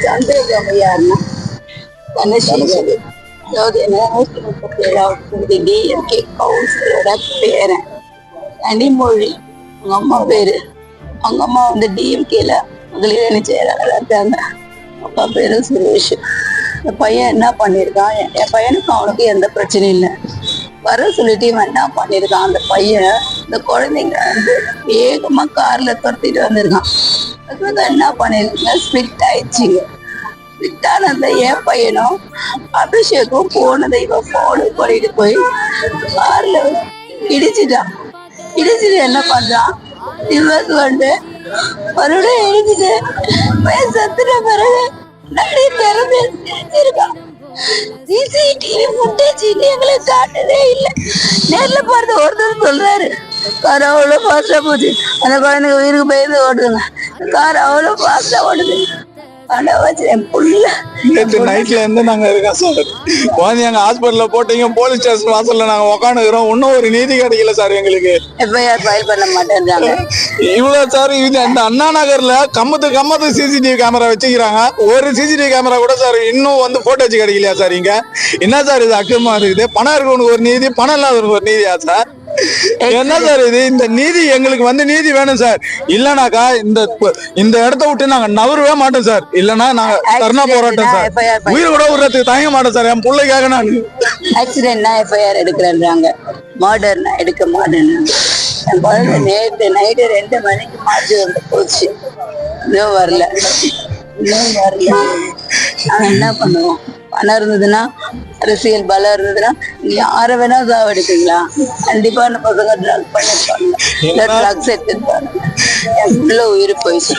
சந்தேகம் யாருன்னா தனசேகர், அதாவது என்ன 137வது டிஎம்கே கவுன்சிலரோட பேரன் கனிமொழி. அவங்க அம்மா பேரு, அவங்க அம்மா வந்து டிஎம்கேல முதலீடு செயலாளராக இருக்காங்க. அப்பா பேரு சுரேஷ். இந்த பையன் என்ன பண்ணியிருக்கான், என் பையனுக்கு அவனுக்கு எந்த பிரச்சனையும் இல்லை. வர சொல்லிட்டு இவன் என்ன பண்ணியிருக்கான், அந்த பையன் இந்த குழந்தைங்க வந்து வேகமா கார்ல துரத்திட்டு வந்திருக்கான். அது வந்து என்ன பண்ணிருக்கீங்க, ஸ்பிட் ஆயிடுச்சுங்க. ஸ்பிட் ஆனது என் பையனும் அபிஷேக்கும் போனதை இவன் ஃபாலோ பண்ணிட்டு போய் கார்ல இடிச்சுட்டான். இடிச்சுட்டு என்ன பண்றான், இவன் வந்து மறுபடியும் இடிச்சுட்டு பையன் சத்துன பிறகு நிறைய திறமை இருக்கான். சிசிடிவி ஃபுட்டேஜ் எங்களை காட்டதே இல்லை. நேர்ல பார்த்து ஒருத்தர் சொல்றாரு, கார் அவ்வளோ ஃபாஸ்டா போச்சு, அந்த குழந்தைங்க உயிருக்கு பயந்து ஓடுதுங்க, கார் அவ்வளோ ஃபாஸ்டா ஓடுது. ஆனா வச்சு என் புள்ள நேற்று நைட்ல இருந்து நாங்க இருக்கோம் சார். குழந்தை எங்க ஹாஸ்பிட்டல்ல போட்டீங்க, போலீஸ் ஸ்டேஷன் வாசல்ல நாங்க உட்காந்துக்கிறோம். இன்னும் ஒரு நீதி கிடைக்கல சார் எங்களுக்கு. எஃப்ஐஆர் ஃபைல் பண்ண மாட்டேன்றாங்க. இவ்வளவு சார், இது இந்த அண்ணா நகர்ல கம்மத்து சிசிடிவி கேமரா வச்சுக்கிறாங்க. ஒரு சிசிடிவி கேமரா கூட சார் இன்னும் வந்து போட்டோச்சு கிடைக்கலையா சார்? இங்க என்ன சார் இது அக்கிரமா இருக்குது? பணம் இருக்கவனுக்கு ஒரு நீதி, பணம் இல்லாதவனுக்கு ஒரு நீதியா சார்? என்ன சார் இது? இந்த நீதி எங்களுக்கு வந்து நீதி வேணும் சார். இல்லனாக்கா இந்த இடத்த விட்டு நாங்க நவரவே மாட்டோம் சார். இல்லன்னா நாங்க தர்ணா போராட்டம் சார். உயிர் கூட விடுறதுக்கு தயங்க மாட்டோம் சார். என் பிள்ளைக்காக நான் ஆக்சிடென்ட்னா எஃப்ஐஆர் எடுக்கிறேன்றாங்க, மர்டர்னா எடுக்க மாட்டேன்னு. என் குழந்தை நேற்று நைட்டு 2 மணிக்கு மாற்றி வந்து போச்சு, இன்னும் வரல. நாங்க என்ன பண்ணுவோம்? பணம் இருந்ததுன்னா, அரசியல் பலம் இருந்ததுன்னா யார வேணா சாவடிப்பீங்களா? கண்டிப்பா அந்த பசங்க ட்ரக் பண்ணிருப்பாங்க, ட்ரக்ஸ் எடுத்துருப்பாங்க. என் உள்ள உயிர் போயிடுச்சு.